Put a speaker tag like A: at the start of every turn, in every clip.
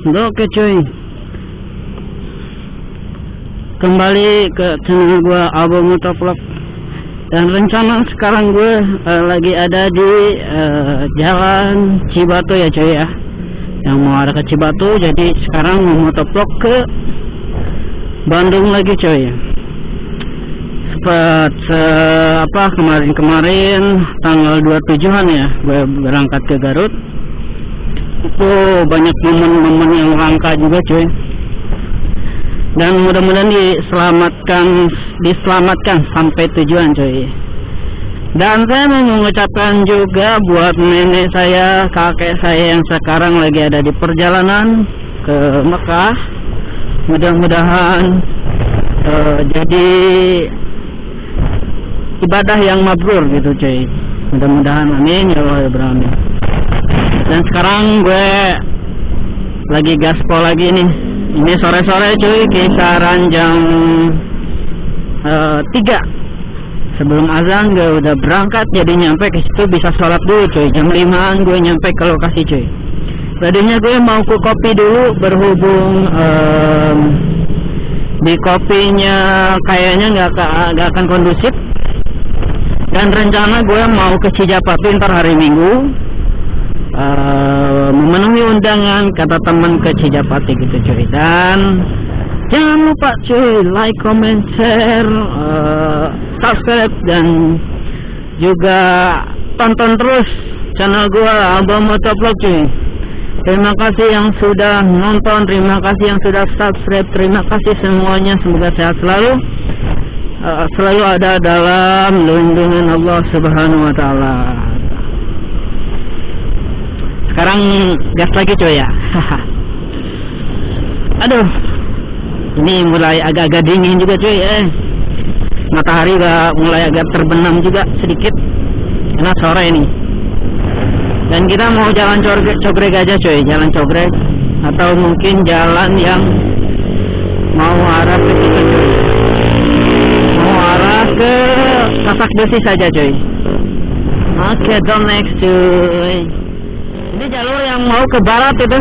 A: Oke cuy, kembali ke channel gue Abah Motovlog. Dan rencana sekarang gue lagi ada di jalan Cibatu ya cuy ya, yang mau arah ke Cibatu. Jadi sekarang mau motovlog ke Bandung lagi cuy. Kemarin tanggal 27-an ya gue berangkat ke Garut. Itu banyak momen-momen yang langka juga cuy, dan mudah-mudahan diselamatkan sampai tujuan cuy. Dan saya mau mengucapkan juga buat nenek saya, kakek saya yang sekarang lagi ada di perjalanan ke Mekah, mudah-mudahan jadi ibadah yang mabrur gitu cuy. Mudah-mudahan, amin ya Allah ya Amin. Dan sekarang gue lagi gaspol lagi nih. Ini sore-sore cuy, kisaran jam 3 sebelum azan gue udah berangkat. Jadi nyampe ke situ bisa sholat dulu cuy. Jam 5-an gue nyampe ke lokasi cuy. Tadinya gue mau ke kopi dulu, berhubung di kopinya kayaknya nggak akan kondusif. Dan rencana gue mau ke Cijapatu ntar hari Minggu, memenuhi undangan kata teman ke Cijapati gitu cuy. Dan jangan lupa cuy, like, comment, share, subscribe, dan juga tonton terus channel gua Abah Motovlog cuy. Terima kasih yang sudah nonton, terima kasih yang sudah subscribe, terima kasih semuanya. Semoga sehat selalu, selalu ada dalam lindungan Allah Subhanahu wa Ta'ala. Sekarang gas lagi cuy ya. Aduh, ini mulai agak-agak dingin juga cuy. Matahari udah mulai agak terbenam juga sedikit karena sore ini. Dan kita mau jalan cogrek aja cuy, jalan cogrek, atau mungkin jalan yang mau arah ke situ cuy. Mau arah ke Kasak Besi saja cuy. Oke, don't next cuy. Ini jalur yang mau ke barat itu.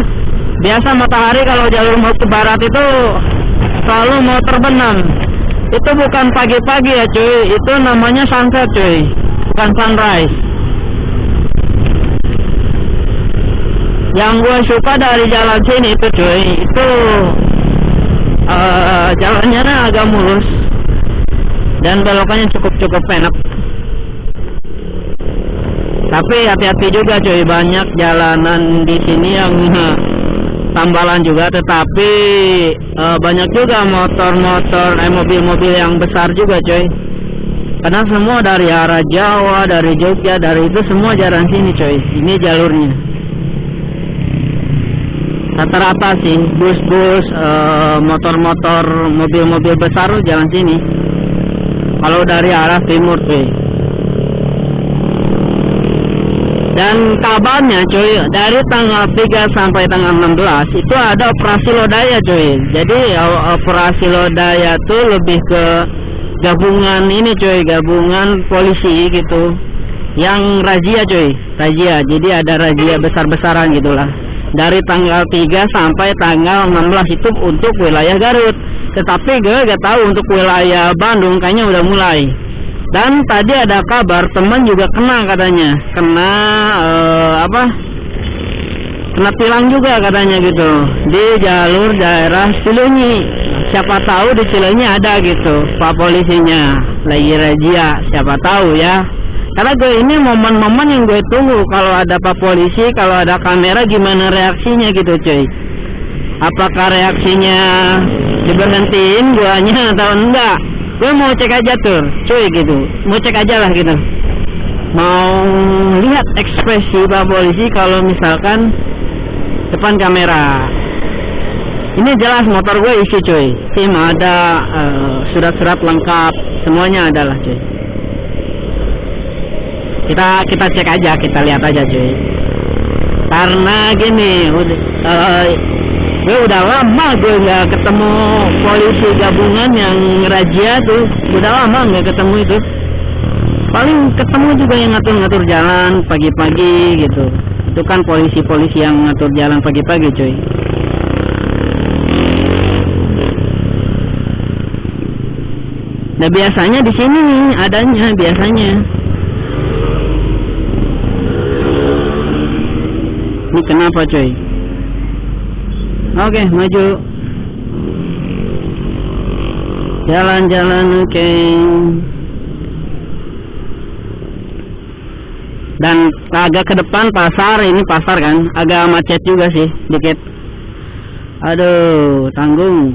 A: Biasa matahari kalau jalur mau ke barat itu selalu mau terbenam. Itu bukan pagi-pagi ya cuy, itu namanya sunset cuy, bukan sunrise. Yang gue suka dari jalan sini itu cuy, itu jalannya agak mulus dan belokannya cukup enak. Tapi hati-hati juga cuy, banyak jalanan di sini yang tambalan juga, tetapi banyak juga mobil-mobil yang besar juga cuy. Karena semua dari arah Jawa, dari Jogja, dari itu semua jalan sini cuy. Ini jalurnya. Rata-rata sih bus-bus, motor-motor, mobil-mobil besar jalan sini. Kalau dari arah timur cuy. Dan kabarnya cuy, dari tanggal 3 sampai tanggal 16 itu ada operasi lodaya cuy. Jadi operasi lodaya tuh lebih ke gabungan ini cuy, gabungan polisi gitu, yang razia cuy, razia. Jadi ada razia besar-besaran gitulah. Dari tanggal 3 sampai tanggal 16 itu untuk wilayah Garut. Tetapi gue gak tahu untuk wilayah Bandung kayaknya udah mulai. Dan tadi ada kabar teman juga kena katanya, kena kena tilang juga katanya gitu di jalur daerah Cileunyi. Siapa tahu di Cileunyi ada gitu pak polisinya lagi razia, siapa tahu ya. Karena gue ini momen-momen yang gue tunggu, kalau ada pak polisi, kalau ada kamera gimana reaksinya gitu cuy. Apakah reaksinya diberhentiin guanya atau enggak? Gue mau cek aja tuh cuy gitu, mau cek aja lah gitu, mau lihat ekspresi pak polisi kalau misalkan depan kamera. Ini jelas motor gue isi cuy, SIM ada, surat-surat lengkap semuanya ada lah cuy. Kita cek aja, kita lihat aja cuy. Karena gini, gue udah lama gue nggak ketemu polisi gabungan yang razia tuh, udah lama nggak ketemu itu. Paling ketemu juga yang ngatur-ngatur jalan pagi-pagi gitu. Itu kan polisi-polisi yang ngatur jalan pagi-pagi cuy. Nah biasanya di sini adanya biasanya. Ini kenapa coy? Oke, maju. Jalan-jalan oke. Dan agak ke depan pasar, ini pasar kan, agak macet juga sih dikit. Aduh, tanggung.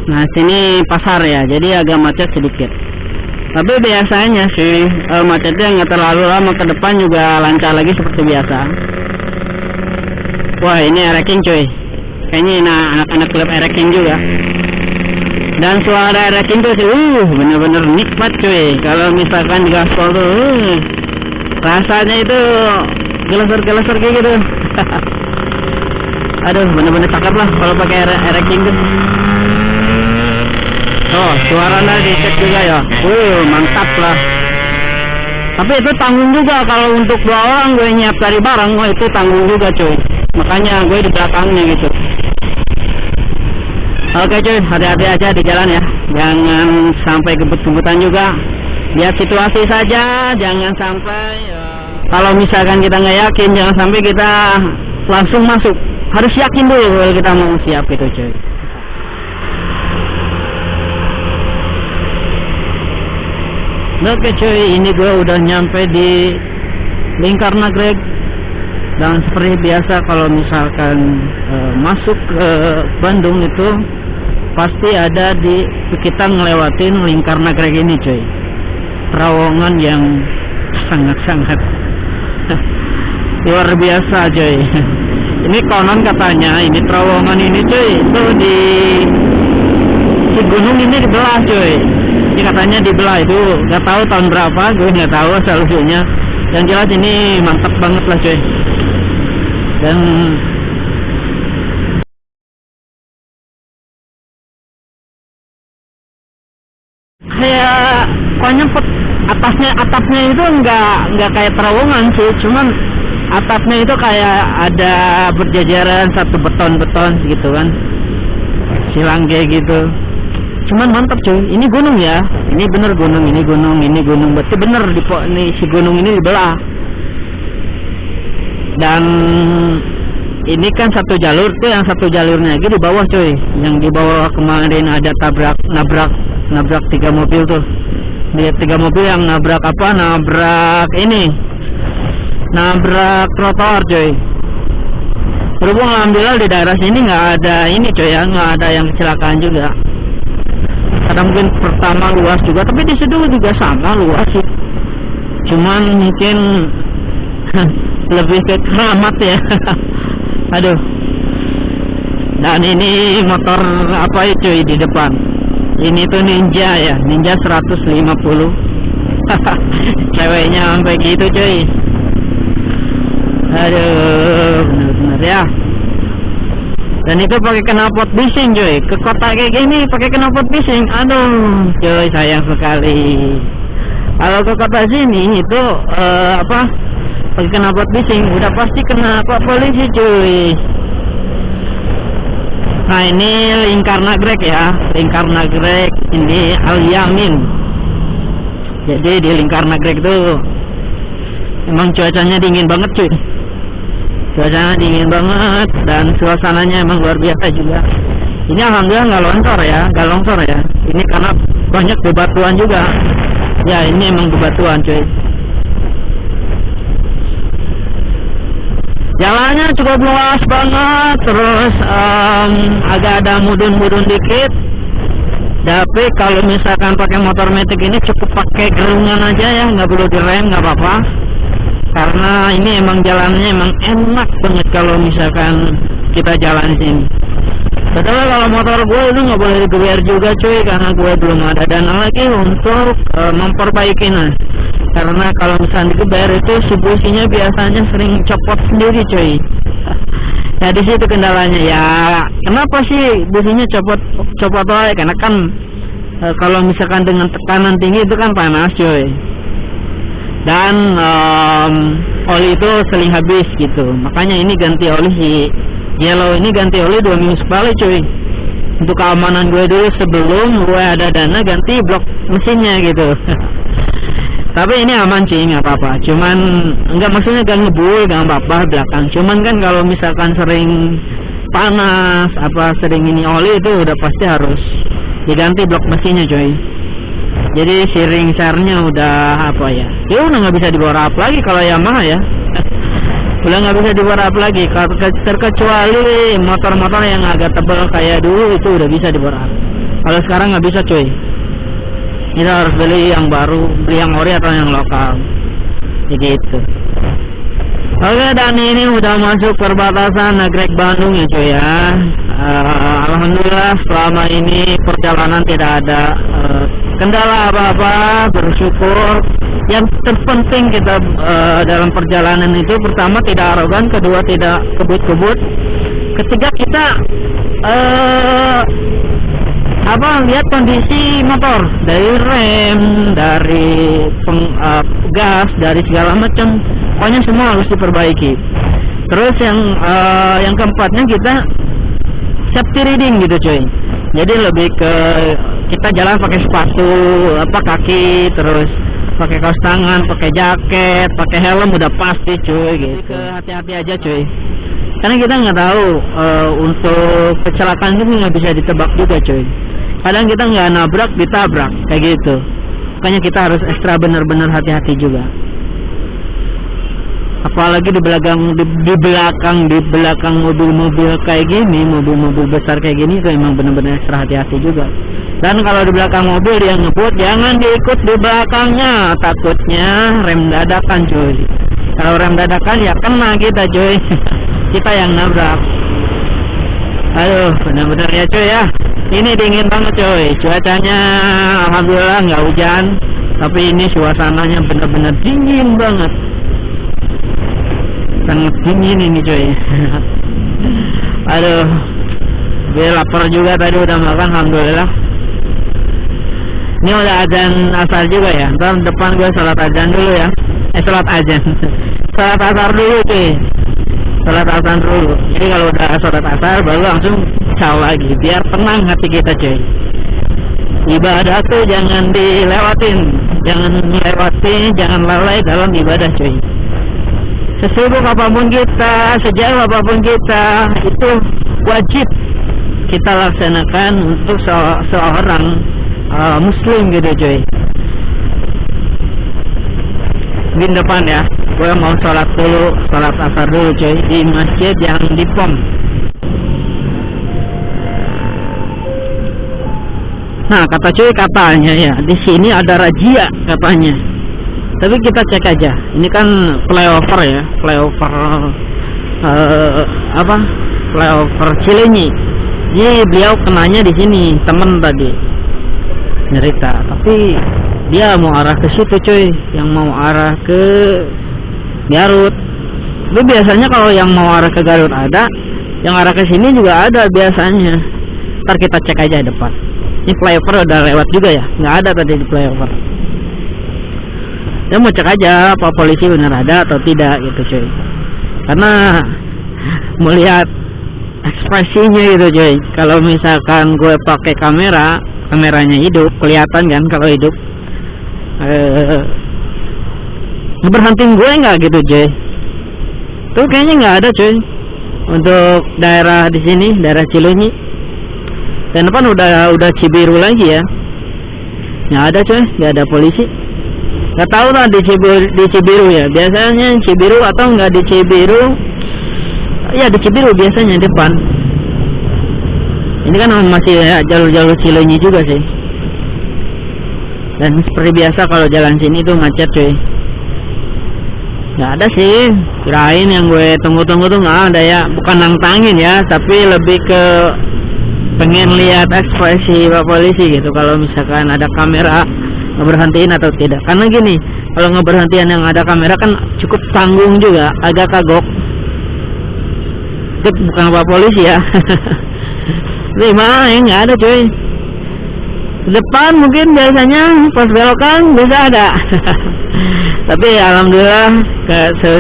A: Nah sini pasar ya, jadi agak macet sedikit. Tapi biasanya sih macetnya nggak terlalu lama, ke depan juga lancar lagi seperti biasa. Wah ini ereking cuy, kayaknya anak-anak klub ereking juga. Dan suara ereking tuh sih, bener-bener nikmat cuy. Kalau misalkan di gaspol tuh, rasanya itu geleser-geleser kayak gitu. Aduh, bener-bener cakep lah kalau pakai ereking tuh. Oh, suaranya dicek juga ya. Mantap lah. Tapi itu tanggung juga kalau untuk 2 orang gue nyiap cari barang, itu tanggung juga cuy. Makanya gue di belakangnya gitu. Oke cuy, hati-hati aja di jalan ya. Jangan sampai gebut-gebutan juga. Lihat situasi saja, jangan sampai kalau misalkan kita nggak yakin, jangan sampai kita langsung masuk. Harus yakin dulu kalau kita mau siap gitu cuy. Oke cuy, ini gue udah nyampe di Lingkar Nagreg. Dan seperti biasa kalau misalkan masuk ke Bandung itu pasti ada di kita ngelewatin Lingkar Nagreg ini cuy. Terowongan yang sangat-sangat luar biasa cuy. Ini konon katanya ini terowongan ini cuy, itu di si gunung ini dibelah cuy. Ini katanya dibelah, itu nggak tahu tahun berapa, gue nggak tahu asal usulnya. Yang jelas ini mantap banget lah cuy. Dan kayak pokoknya atapnya itu nggak kayak terowongan sih, cuman atapnya itu kayak ada berjajaran satu beton gitu kan, silang kayak gitu. Cuman mantap cuy, ini gunung ya, ini bener gunung, ini gunung, berarti bener nih si gunung ini dibelah. Dan ini kan satu jalur tuh, yang satu jalurnya lagi di bawah cuy, yang di bawah kemarin ada nabrak 3 mobil tuh. Lihat 3 mobil yang nabrak trotoar cuy. Berhubung alhamdulillah di daerah sini nggak ada ini cuy ya, nggak ada yang kecelakaan juga. Karena mungkin pertama luas juga, tapi di situ juga sama luas sih. Cuman mungkin lebih ke keramat ya. Aduh. Dan ini motor apa itu di depan? Ini tuh Ninja ya, Ninja 150. Ceweknya sampai gitu cuy. Aduh, bener-bener ya. Dan itu pakai knalpot bising cuy, ke kota kayak gini pakai knalpot bising. Aduh cuy, sayang sekali. Kalau ke kota sini itu pakai knalpot bising udah pasti kena Pak polisi cuy. Nah ini Lingkar Nagreg ya, Lingkar Nagreg ini Al Yamin. Jadi di Lingkar Nagreg itu emang cuacanya dingin banget cuy. Cuacanya dingin banget dan suasananya emang luar biasa juga. Ini alhamdulillah nggak longsor ya. Ini karena banyak bebatuan juga. Ya ini emang bebatuan cuy. Jalannya cukup luas banget, terus agak ada mudun-mudun dikit. Tapi kalau misalkan pakai motor metik ini cukup pakai gerungan aja ya, nggak perlu direm, nggak apa-apa. Karena ini emang jalannya emang enak banget kalau misalkan kita jalan sini. Padahal kalau motor gue itu nggak boleh digeber juga cuy, karena gue belum ada dana lagi untuk memperbaikinya. Karena kalau misalnya digeber itu si businya biasanya sering copot sendiri cuy. Ya di situ kendalanya ya. Kenapa sih businya copot aja? Karena kan kalau misalkan dengan tekanan tinggi itu kan panas cuy. Dan oli itu sering habis gitu, makanya ini ganti oli si Yellow ini ganti oli 2 minggu sekali cuy. Untuk keamanan gue dulu sebelum gue ada dana ganti blok mesinnya gitu. Tapi ini aman sih, nggak apa-apa. Cuman nggak, maksudnya gak ngebul, gak apa-apa belakang. Cuman kan kalau misalkan sering panas, sering ini oli, itu udah pasti harus diganti blok mesinnya coy. Jadi si ring sernya udah ya udah nggak bisa dibawa up lagi kalau Yamaha ya. Udah nggak bisa dibawa up lagi, terkecuali motor-motor yang agak tebal kayak dulu itu udah bisa dibawa up. Kalau sekarang nggak bisa cuy. Kita harus beli yang baru, beli yang ori atau yang lokal, gitu. Oke, dan ini udah masuk perbatasan Nagrek Bandung ya cuy ya. Alhamdulillah selama ini perjalanan tidak ada kendala apa-apa, bersyukur. Yang terpenting kita dalam perjalanan itu, pertama tidak arogan, kedua tidak kebut-kebut, ketiga kita lihat kondisi motor, dari rem, dari gas, dari segala macam, pokoknya semua harus diperbaiki. Terus yang keempatnya kita safety riding gitu cuy. Jadi lebih ke kita jalan pakai sepatu kaki, terus pakai kaos tangan, pakai jaket, pakai helm, udah pasti cuy gitu. Hati-hati aja cuy, karena kita nggak tahu untuk kecelakaan itu nggak bisa ditebak juga cuy. Kadang kita nggak nabrak, ditabrak kayak gitu. Makanya kita harus ekstra benar-benar hati-hati juga. Apalagi di belakang mobil-mobil kayak gini, mobil-mobil besar kayak gini, itu emang benar-benar ekstra hati-hati juga. Dan kalau di belakang mobil dia ngebut, jangan diikut di belakangnya, takutnya rem dadakan cuy. Kalau rem dadakan ya kena kita cuy. Kita yang nabrak. Aduh, benar-benar ya cuy ya. Ini dingin banget coy, cuacanya alhamdulillah nggak hujan, tapi ini suasananya benar-benar dingin banget, sangat dingin ini coy. Aduh, gue lapar juga, tadi udah makan alhamdulillah. Ini udah azan asar juga ya, ntar depan gue salat azan dulu ya, salat azan, salat asar dulu cuy, salat asar dulu. Jadi kalau udah salat asar baru langsung lagi, biar tenang hati kita cuy. Ibadah tuh jangan dilewatin, jangan lalai dalam ibadah cuy. Sesibuk apapun kita, sejauh apapun kita, itu wajib kita laksanakan untuk seorang muslim gitu cuy. Di depan ya, gue mau sholat asar dulu cuy, di masjid yang di POM. Nah, kata cuy, katanya ya di sini ada razia katanya. Tapi kita cek aja. Ini kan flyover ya, flyover flyover Cileunyi. Jadi beliau kenanya di sini, temen tadi cerita. Tapi dia mau arah ke situ cuy, yang mau arah ke Garut. Tapi biasanya kalau yang mau arah ke Garut ada, yang arah ke sini juga ada biasanya. Ntar kita cek aja depan. Ini flyover udah lewat juga ya, nggak ada tadi di flyover. Saya mau cek aja apa polisi benar ada atau tidak gitu cuy, karena melihat ekspresinya gitu cuy. Kalau misalkan gue pakai kameranya hidup, kelihatan kan kalau hidup. Berhentiin gue nggak gitu cuy, tuh kayaknya nggak ada cuy. Untuk daerah di sini, daerah Cileunyi. Dan depan udah Cibiru lagi ya. Nggak ada coy, nggak ada polisi. Nggak tahu lah di Cibiru ya. Biasanya Cibiru atau nggak di Cibiru? Ya di Cibiru biasanya depan. Ini kan masih ya, jalur-jalur Cileunyi juga sih. Dan seperti biasa kalau jalan sini tuh macet cuy. Nggak ada sih. Kirain yang gue tunggu-tunggu tuh nggak ada ya. Bukan nantangin ya, tapi lebih ke pengen lihat ekspresi Pak Polisi gitu, kalau misalkan ada kamera ngeberhentiin atau tidak. Karena gini, kalau ngeberhentian yang ada kamera kan cukup tanggung juga, agak kagok. Itu bukan Pak Polisi ya. Tapi mana ya, nggak ada cuy. Depan mungkin biasanya pas belokan bisa ada. Tapi alhamdulillah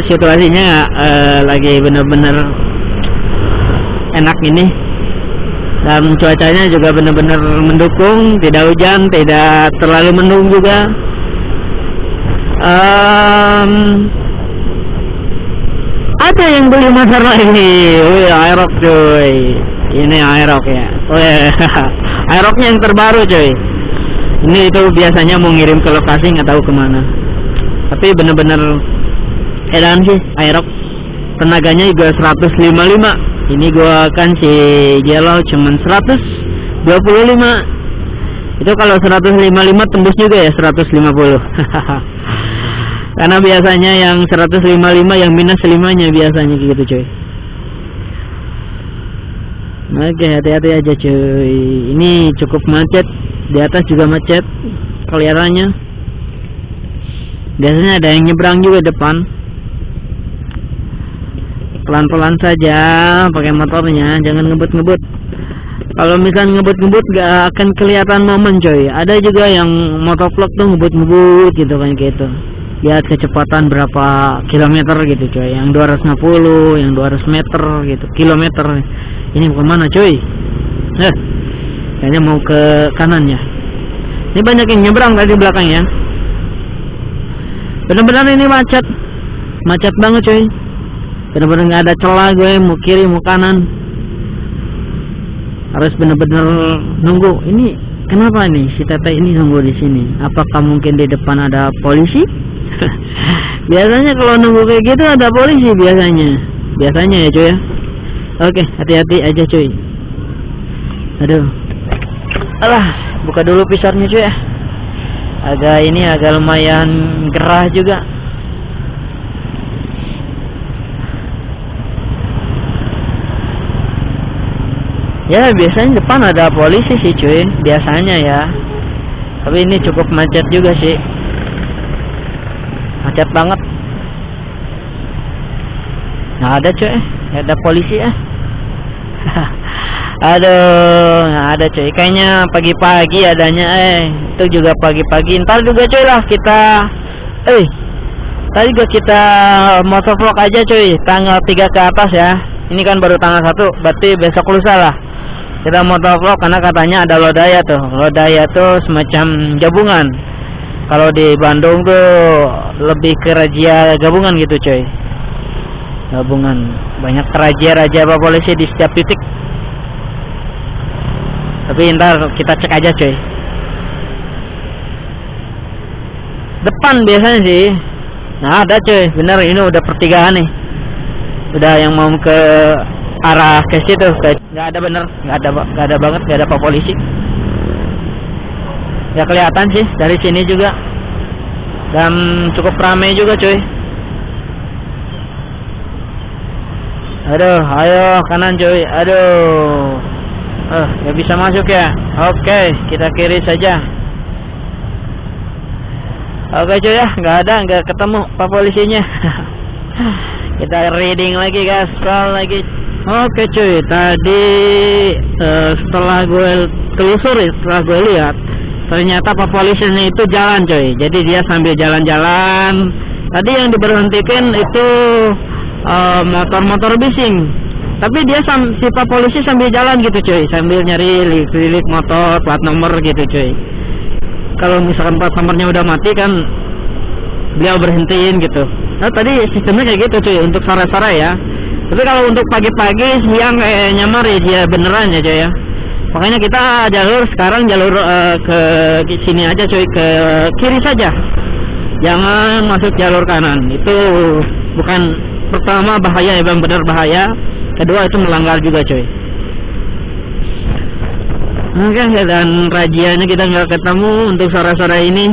A: situasinya lagi bener-bener enak ini, dan cuacanya juga benar-benar mendukung, tidak hujan, tidak terlalu mendung juga. Ada yang beli motor lagi. Wih, Aerox cuy. Ini Aerox ya. Wih, Aeroxnya yang terbaru cuy. Ini itu biasanya mau ngirim ke lokasi nggak tahu kemana. Tapi bener-bener edan sih Aerox. Tenaganya juga 155. Ini gua kan si Yellow cuman 125. Itu kalau 155 tembus juga ya 150. Karena biasanya yang 155 yang minus 5-nya biasanya gitu cuy. Oke, hati-hati aja cuy. Ini cukup macet. Di atas juga macet kelihatannya. Biasanya ada yang nyebrang juga depan. Pelan-pelan saja pakai motornya, jangan ngebut-ngebut. Kalau misalnya ngebut-ngebut gak akan kelihatan momen coy. Ada juga yang motovlog tuh ngebut-ngebut gitu kan gitu. Lihat kecepatan berapa kilometer gitu coy. Yang 250, yang 200 meter gitu, kilometer. Ini mau kemana coy? Kayaknya mau ke kanannya. Ini banyak yang nyebrang tadi belakangnya. Bener-bener ini macet. Macet banget coy. Bener-bener nggak ada celah gue mau kiri mau kanan. Harus bener-bener nunggu. Ini kenapa nih si Tete ini nunggu di sini? Apakah mungkin di depan ada polisi? Biasanya kalau nunggu kayak gitu ada polisi biasanya ya cuy ya. Oke, hati-hati aja cuy. Aduh, alah, buka dulu pisarnya cuy ya. Agak lumayan gerah juga. Ya biasanya depan ada polisi sih cuy, biasanya ya. Tapi ini cukup macet juga sih. Macet banget. Nggak ada cuy, nggak ada polisi ya. Aduh, nggak ada cuy. Kayaknya pagi-pagi adanya. Itu juga pagi-pagi. Ntar juga cuy lah kita. Tadi juga kita motovlog aja cuy. Tanggal 3 ke atas ya. Ini kan baru tanggal 1, berarti besok lusa lah. Kita motovlog karena katanya ada lodaya tuh. Lodaya tuh semacam gabungan. Kalau di Bandung tuh lebih ke razia gabungan gitu coy. Gabungan. Banyak razia apa polisi di setiap titik. Tapi ntar kita cek aja coy. Depan biasanya sih. Nah ada coy. Bener ini udah pertigaan nih. Udah yang mau ke arah ke situ. Nggak ada bener. Nggak ada banget. Nggak ada pak polisi. Ya kelihatan sih dari sini juga. Dan cukup ramai juga cuy. Aduh, ayo kanan cuy. Aduh. Nggak bisa masuk ya. Oke, kita kiri saja. Oke cuy ya, nggak ketemu pak polisinya. Kita reading lagi guys, scroll lagi. Oke cuy, tadi setelah gue telusuri, setelah gue lihat, ternyata pak polisinya itu jalan coy. Jadi dia sambil jalan-jalan. Tadi yang diberhentikan itu motor-motor bising. Tapi dia si pak polisi sambil jalan gitu coy, sambil nyari lirik motor, plat nomor gitu coy. Kalau misalkan plat nomornya udah mati kan beliau berhentiin gitu. Nah tadi sistemnya kayak gitu cuy untuk sore-sore ya. Tapi kalau untuk pagi-pagi siang nyamar ya dia beneran ya coy ya. Makanya kita sekarang jalur ke sini aja cuy, ke kiri saja. Jangan masuk jalur kanan. Itu bukan pertama bahaya ya bang, benar bahaya. Kedua itu melanggar juga cuy. Oke, dan rajianya kita nggak ketemu untuk sore-sore ini.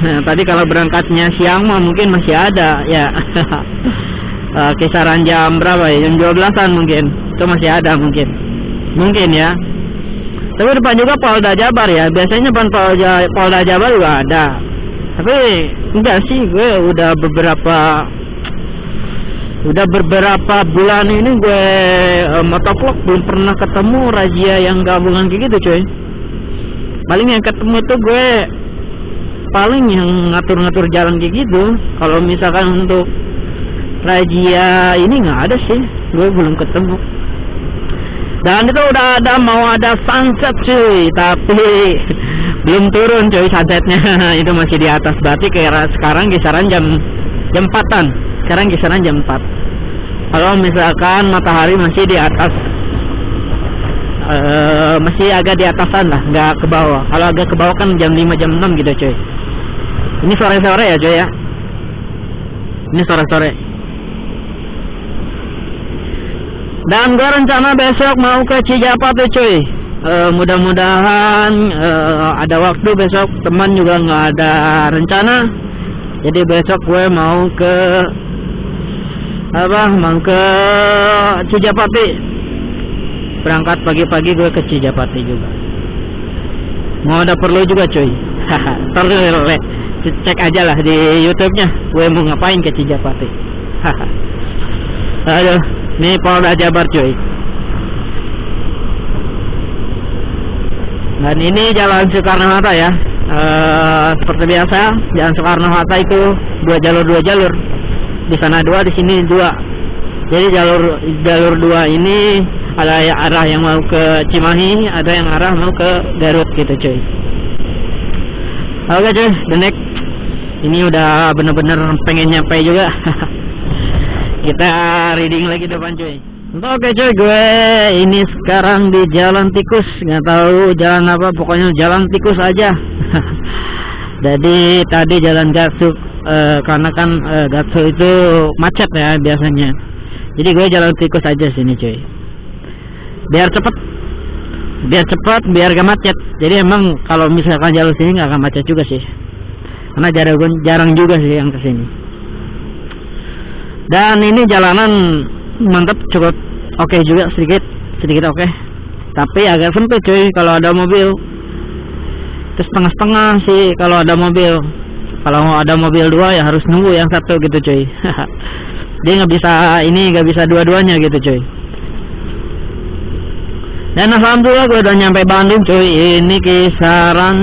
A: Nah, tadi kalau berangkatnya siang mah mungkin masih ada ya. Kisaran jam berapa ya? Jam 12-an mungkin. Itu masih ada mungkin. Mungkin ya. Tapi depan juga Polda Jabar ya. Biasanya depan Polda Jabar juga ada. Tapi enggak sih, gue udah beberapa bulan ini gue motovlog belum pernah ketemu razia yang gabungan kayak gitu coy. Paling yang ketemu tuh gue paling yang ngatur-ngatur jalan kayak gitu. Kalau misalkan untuk razia ini nggak ada sih, gue belum ketemu. Dan itu udah mau ada sunset cuy, tapi belum turun cuy sunsetnya. Itu masih di atas, berarti kayak sekarang kisaran jam 4-an. Sekarang kisaran jam 4. Kalau misalkan matahari masih di atas, masih agak di atasan lah, nggak ke bawah. Kalau agak ke bawah kan jam 5 jam 6 gitu cuy. Ini sore-sore ya cuy ya. Ini sore-sore. Dan gue rencana besok mau ke Cijapati cuy. Mudah-mudahan ada waktu besok, teman juga nggak ada rencana. Jadi besok gue mau ke Cijapati. Berangkat pagi-pagi gue ke Cijapati juga. Mau ada perlu juga cuy. Cek aja lah di YouTube-nya gue mau ngapain ke Cijapati. Aduh, ini Polda Jabar cuy. Dan ini Jalan Soekarno-Hatta ya. Seperti biasa, Jalan Soekarno-Hatta itu dua jalur. Di sana 2, di sini 2. Jadi jalur 2 ini ada arah yang mau ke Cimahi, ada yang arah mau ke Garut gitu cuy. Oke cuy, the next. Ini udah bener-bener pengen nyampe juga. Kita reading lagi depan cuy. Oke cuy, gue ini sekarang di Jalan Tikus, nggak tahu jalan apa, pokoknya jalan tikus aja. Jadi tadi jalan Gatsuk, karena kan Gatsuk itu macet ya biasanya. Jadi gue jalan tikus aja sini cuy. Biar cepet, biar gak macet. Jadi emang kalau misalkan jalur sini nggak akan macet juga sih, karena jarang juga sih yang kesini. Dan ini jalanan mantap, cukup oke juga, sedikit oke. Tapi agak sempit cuy kalau ada mobil. Terus setengah-setengah sih kalau ada mobil. Kalau ada mobil 2 ya harus nunggu yang satu gitu cuy. Dia nggak bisa dua-duanya gitu cuy. Dan alhamdulillah gue udah nyampe Bandung cuy. Ini kisaran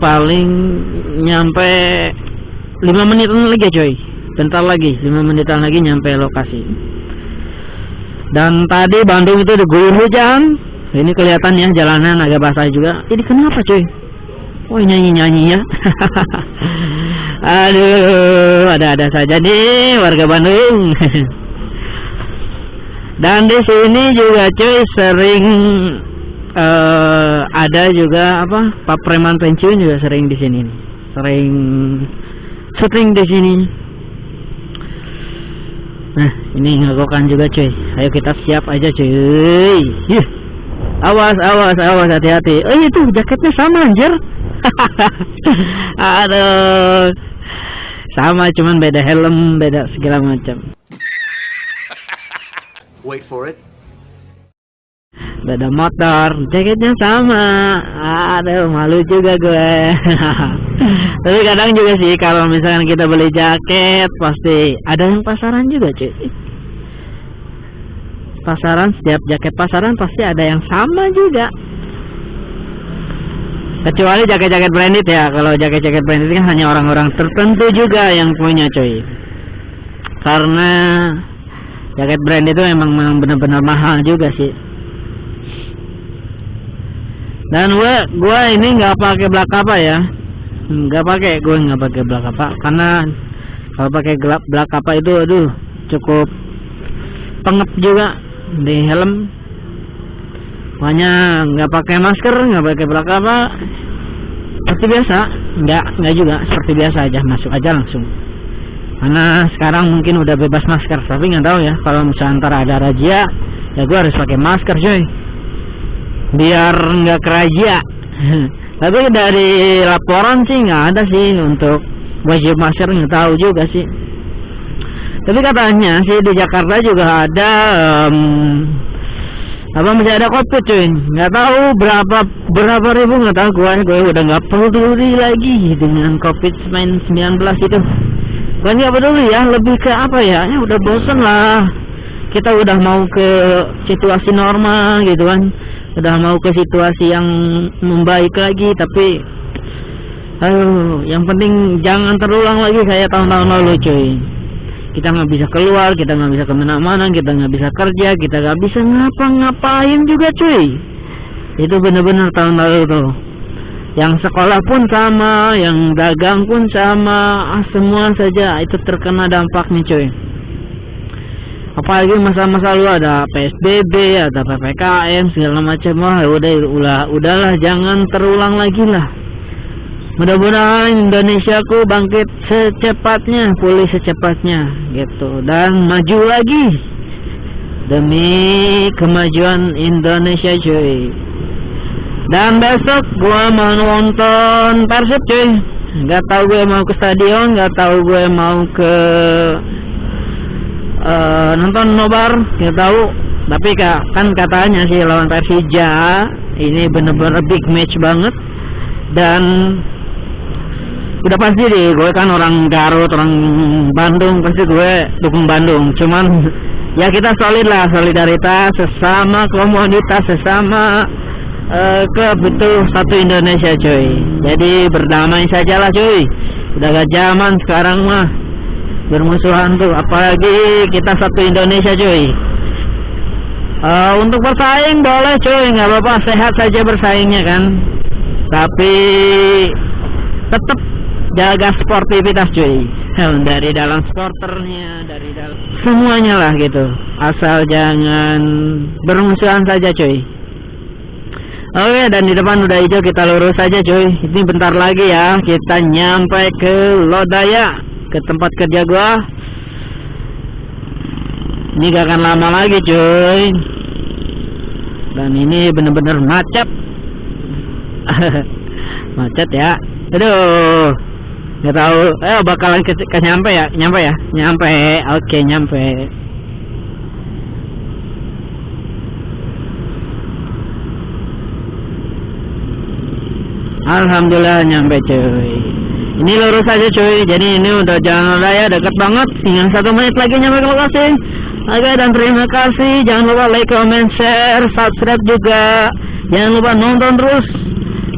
A: paling nyampe 5 menitan lagi cuy. Bentar lagi, 5 menitan lagi nyampe lokasi. Dan tadi Bandung itu diguyur hujan. Ini kelihatan ya jalanan agak basah juga. Ini kenapa cuy? Oh nyanyi ya. Aduh, ada saja nih warga Bandung. Dan di sini juga cuy sering ada juga Pak Preman pensiun juga sering di sini. Sering syuting di sini. Nah, ini ngagokan juga cuy. Ayo kita siap aja cuy. Awas, hati-hati. Oh itu jaketnya sama anjir. Aduh, sama cuman beda helm, beda segala macam.
B: Wait for it.
A: Beda motor, jaketnya sama. Aduh, malu juga gue. Tapi kadang juga sih kalau misalkan kita beli jaket pasti ada yang pasaran juga cuy. Pasaran, setiap jaket pasaran pasti ada yang sama juga. Kecuali jaket-jaket branded ya. Kalau jaket-jaket branded kan hanya orang-orang tertentu juga yang punya cuy. Karena jaket branded itu emang benar-benar mahal juga sih. Dan gue ini nggak pakai black apa ya. Gue nggak pakai black apa karena kalau pakai black apa itu aduh cukup pengep juga di helm. Makanya nggak pakai masker, nggak pakai black apa, seperti biasa. Nggak juga, seperti biasa aja, masuk aja langsung. Karena sekarang mungkin udah bebas masker, tapi nggak tahu ya kalau misalnya antara ada razia ya gue harus pakai masker coy, biar nggak kerazia. Tapi dari laporan sih nggak ada sih untuk wajib masker, nggak tahu juga sih. Tapi katanya sih di Jakarta juga ada masih ada COVID cuy. Nggak tahu berapa ribu, nggak tahu. Gue udah nggak peduli lagi dengan COVID-19 itu. Gue nggak peduli ya, lebih ke apa ya? Ya udah bosen lah. Kita udah mau ke situasi normal gitu kan. Udah mau ke situasi yang membaik lagi, tapi yang penting jangan terulang lagi kayak tahun-tahun lalu cuy. kita nggak bisa keluar, kita nggak bisa kemana-mana, kita nggak bisa kerja, kita nggak bisa ngapa-ngapain juga cuy. Itu bener-bener tahun lalu tuh. Yang sekolah pun sama, yang dagang pun sama, semua saja itu terkena dampaknya cuy. Apalagi masa-masa lalu ada PSBB, ada PPKM segala macam. Wah, udahlah, jangan terulang lagi lah. Mudah-mudahan Indonesiaku bangkit secepatnya, pulih secepatnya gitu, dan maju lagi demi kemajuan Indonesia cuy. Dan besok gua mau nonton Persib cuy. Gak tahu gue mau ke stadion, gak tahu gue mau ke nonton nobar, gak tahu. Tapi kan katanya sih lawan Persija ini bener-bener big match banget. Dan udah pasti deh, gue kan orang Garut, orang Bandung, pasti gue dukung Bandung. Cuman ya kita solid lah, solidaritas sesama komunitas, sesama klub itu satu Indonesia cuy. Jadi berdamai sajalah cuy. Udah gak zaman sekarang mah bermusuhan tuh, apalagi kita satu Indonesia cuy. Untuk bersaing boleh cuy, nggak apa-apa, sehat saja bersaingnya kan. Tapi tetap jaga sportivitas cuy. Dari dalam supporternya, dari dalam semuanya lah gitu. Asal jangan bermusuhan saja cuy. Oke, dan di depan udah hijau, kita lurus aja cuy. Ini bentar lagi ya kita nyampe ke Lodaya, ke tempat kerja gua. Ini gak akan lama lagi cuy. Dan ini bener-bener macet. Macet ya. Aduh, nggak tahu. Bakalan nyampe ya, nyampe. Oke, nyampe. Alhamdulillah nyampe cuy. Ini lurus aja cuy. Jadi ini udah jalan raya deket banget. Tinggal 1 menit lagi nyampe ke lokasi. Oke, dan terima kasih. Jangan lupa like, comment, share, subscribe juga. Jangan lupa nonton terus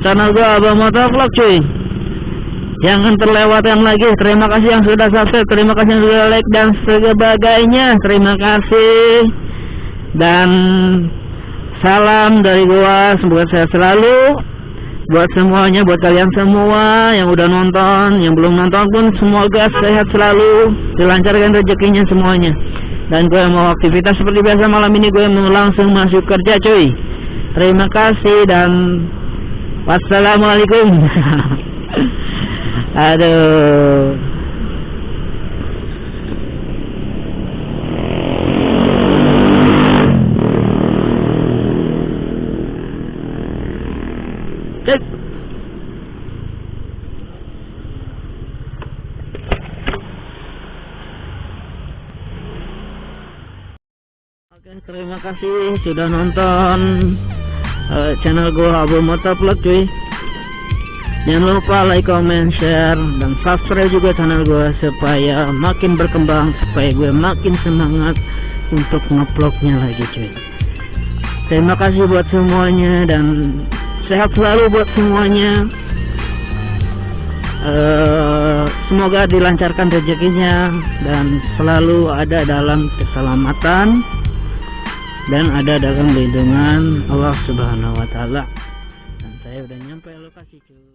A: channel gua Abah Motovlog cuy. Jangan terlewatkan lagi. Terima kasih yang sudah subscribe, terima kasih yang sudah like dan sebagainya. Terima kasih. Dan salam dari gua, semoga sehat selalu buat semuanya, buat kalian semua yang udah nonton, yang belum nonton pun semoga sehat selalu, dilancarkan rezekinya semuanya. Dan gue mau aktivitas seperti biasa, malam ini gue mau langsung masuk kerja cuy. Terima kasih dan wassalamualaikum. Aduh. Oke, terima kasih sudah nonton channel gua Abah Motovlog cuy. Jangan lupa like, comment, share, dan subscribe juga channel gua supaya makin berkembang, supaya gue makin semangat untuk ngevlognya lagi cuy. Terima kasih buat semuanya dan sehat selalu buat semuanya. Semoga dilancarkan rezekinya dan selalu ada dalam keselamatan dan ada dalam lindungan Allah Subhanahu wa Ta'ala. Dan saya udah nyampe lokasi cuy.